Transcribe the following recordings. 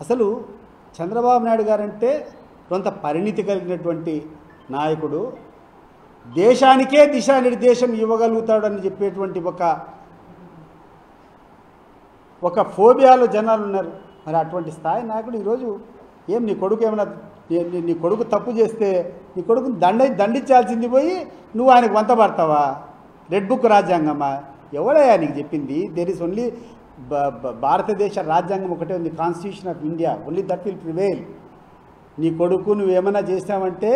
అసలు చంద్రబాబు నాయుడు గారంటే కొంత పరిణితి కలిగినటువంటి నాయకుడు, దేశానికే దిశానిర్దేశం ఇవ్వగలుగుతాడని చెప్పేటువంటి ఒక ఫోబియాలో జనాలు ఉన్నారు. మరి అటువంటి స్థాయి నాయకుడు ఈరోజు ఏం నీ కొడుకు ఏమైనా నీ కొడుకు తప్పు చేస్తే నీ కొడుకుని దండించాల్సింది పోయి నువ్వు ఆయనకు వంతపడతావా? Red book రాజ్యాంగమా? ఎవడయ్యా నీకు చెప్పింది? దేర్ ఈస్ ఓన్లీ భారతదేశ రాజ్యాంగం ఒకటే ఉంది, constitution of India, only that will prevail. నీ కొడుకు నువ్వేమైనా చేసావంటే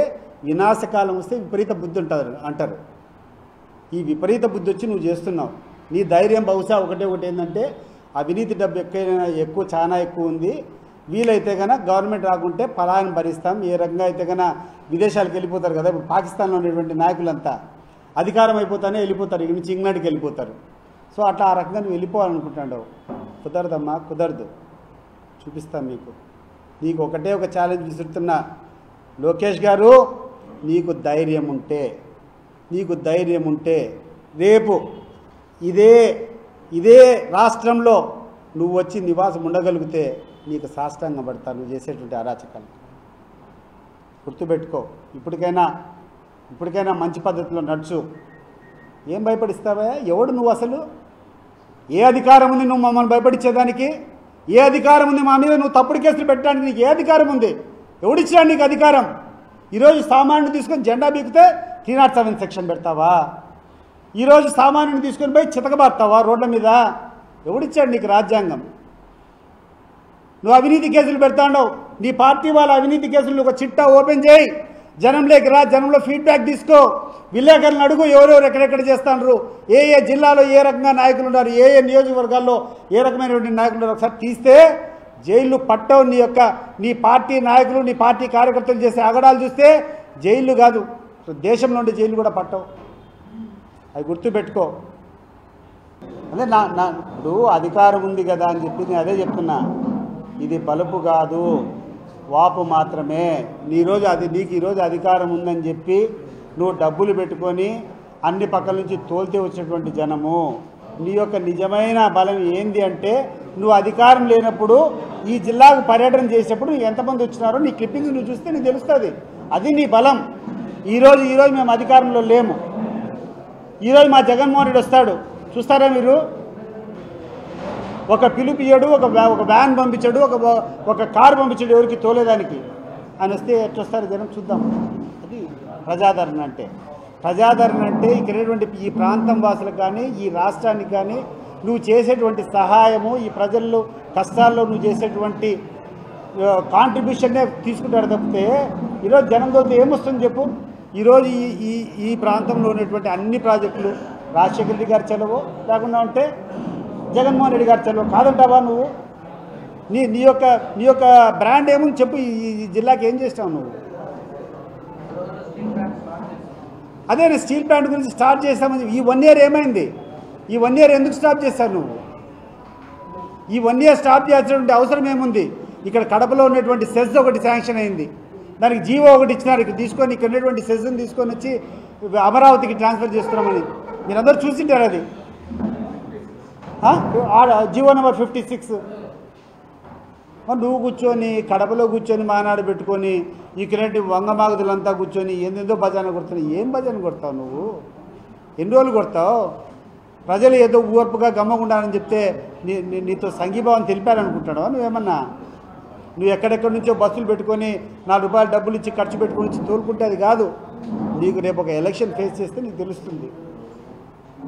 వినాశకాలం వస్తే విపరీత బుద్ధి ఉంటుంది అంటారు. ఈ విపరీత బుద్ధి వచ్చి నువ్వు చేస్తున్నావు. నీ ధైర్యం బహుశా ఒకటి ఏంటంటే అవినీతి డబ్బు చాలా ఎక్కువ ఉంది, వీలైతే కనుక గవర్నమెంట్ రాకుంటే పలాయనం భరిస్తాం, ఏ రకంగా అయితే కనుక విదేశాలకు వెళ్ళిపోతారు కదా. ఇప్పుడు పాకిస్తాన్లో ఉన్నటువంటి నాయకులంతా అధికారం అయిపోతానే వెళ్ళిపోతారు, ఇక్కడి నుంచి ఇంగ్లాండ్కి వెళ్ళిపోతారు. సో అట్లా ఆ రకంగా నువ్వు వెళ్ళిపోవాలనుకుంటున్నావు. కుదరదమ్మా, కుదరదు. చూపిస్తాను నీకు ఒకటే ఒక ఛాలెంజ్ విసురుతున్నా. లోకేష్ గారు, నీకు ధైర్యం ఉంటే రేపు ఇదే రాష్ట్రంలో నువ్వు వచ్చి నివాసం ఉండగలిగితే నీకు సాష్టాంగం పడతా నువ్వు చేసేటువంటి అరాచకాలు. గుర్తుపెట్టుకో. ఇప్పటికైనా మంచి పద్ధతిలో నడుచు. ఏం భయపడిస్తావా? ఎవడు నువ్వు? అసలు ఏ అధికారం ఉంది నువ్వు మమ్మల్ని భయపడించేదానికి? ఏ అధికారం ఉంది మా మీద నువ్వు తప్పుడు కేసులు పెట్టడానికి? నీకు ఏ అధికారం ఉంది? ఎవడిచ్చినా నీకు అధికారం? ఈరోజు సామాన్యుని తీసుకొని జెండా బీకితే 307 సెక్షన్ పెడతావా? ఈరోజు సామాన్యుని తీసుకొని పోయి చితకబారుతావా రోడ్ల మీద? ఎవడిచ్చాడు నీకు రాజ్యాంగం? నువ్వు అవినీతి కేసులు పెడతాండవు. నీ పార్టీ వాళ్ళ అవినీతి కేసులు ఒక చిట్టా ఓపెన్ చేయి, జనంలోకి రా, జనంలో ఫీడ్బ్యాక్ తీసుకో, విలేకరులను అడుగు ఎవరెవరు ఎక్కడెక్కడ చేస్తాండ్రు, ఏ జిల్లాలో ఏ రకంగా నాయకులు ఉన్నారు, ఏ నియోజకవర్గాల్లో ఏ రకమైనటువంటి నాయకులు ఉన్నారు. ఒకసారి తీస్తే జైళ్ళు పట్టవు. నీ పార్టీ నాయకులు, నీ పార్టీ కార్యకర్తలు చేసే అగడాలు చూస్తే జైళ్ళు కాదు, దేశంలో ఉండే జైలు కూడా పట్టవు. అది గుర్తుపెట్టుకో. అదే ఇప్పుడు అధికారం ఉంది కదా అని చెప్పి నేను అదే చెప్తున్నా. ఇది బలుపు కాదు, వాపు మాత్రమే. నీకు ఈరోజు అధికారం ఉందని చెప్పి నువ్వు డబ్బులు పెట్టుకొని అన్ని పక్కల నుంచి తోల్తే వచ్చేటువంటి జనము. నీ యొక్క నిజమైన బలం ఏంది అంటే, నువ్వు అధికారం లేనప్పుడు ఈ జిల్లాకు పర్యటన చేసేటప్పుడు ఎంతమంది వచ్చినారో నీ క్లిప్పింగ్స్ నువ్వు చూస్తే నీకు తెలుస్తుంది. అది నీ బలం. ఈరోజు మేము అధికారంలో లేము. ఈరోజు మా జగన్మోహన్ రెడ్డి వస్తాడు, చూస్తారా మీరు? ఒక పిలుపు ఇయ్యడు, ఒక వ్యాన్ పంపించాడు, ఒక కారు పంపించాడు ఎవరికి తోలేదానికి. ఆయన వస్తే ఎట్లొస్తారు జనం చూద్దాం. అది ప్రజాదరణ అంటే ఇక్కడ ఈ ప్రాంతం వాసులకు కానీ ఈ రాష్ట్రానికి కానీ నువ్వు చేసేటువంటి సహాయము, ఈ ప్రజల్లో కష్టాల్లో నువ్వు చేసేటువంటి కాంట్రిబ్యూషన్నే తీసుకుంటాడు తప్పితే ఈరోజు జనంతో ఏమొస్తుంది చెప్పు? ఈరోజు ఈ ప్రాంతంలో ఉన్నటువంటి అన్ని ప్రాజెక్టులు రాజశేఖర రెడ్డి గారి చలవో, లేకుండా ఉంటే జగన్మోహన్ రెడ్డి గారి చలవో కాదంటావా నువ్వు? నీ యొక్క బ్రాండ్ ఏముంది చెప్పు? ఈ జిల్లాకి ఏం చేస్తావు నువ్వు? అదే నేను స్టీల్ ప్లాంట్ గురించి స్టార్ట్ చేస్తామని. ఈ 1 year ఏమైంది? ఈ 1 year ఎందుకు స్టాప్ చేశావు నువ్వు? ఈ 1 year స్టాప్ చేయాల్సినటువంటి అవసరం ఏముంది? ఇక్కడ కడపలో ఉన్నటువంటి సెజ్ ఒకటి శాంక్షన్ అయింది, దానికి జీవో ఒకటి ఇచ్చినారు. ఇక్కడ తీసుకొని ఇక్కడ ఉన్నటువంటి సెజ్ని తీసుకొని వచ్చి అమరావతికి ట్రాన్స్ఫర్ చేస్తున్నామని మీరందరూ చూసింటారు. అది జీవో నెంబర్ 56. నువ్వు కూర్చొని కడపలో కూర్చొని మానాడు పెట్టుకొని ఇక్కడంటి వంగమాగదులంతా కూర్చొని ఏందేందో భజన కొడుతున్నావు. ఏం భజన కొడతావు నువ్వు? ఎన్ని రోజులు కొడతావు? ప్రజలు ఏదో ఊర్పుగా గమ్మగుండాలని చెప్తే నీతో సంఘీభావం తెలిపారనుకుంటాడు నువ్వేమన్నా? నువ్వు ఎక్కడెక్కడి నుంచో బస్సులు పెట్టుకొని 4 రూపాయలు డబ్బులు ఇచ్చి ఖర్చు పెట్టుకొని తోలుకుంటే అది కాదు. నీకు రేపు ఒక ఎలక్షన్ ఫేస్ చేస్తే నీకు తెలుస్తుంది.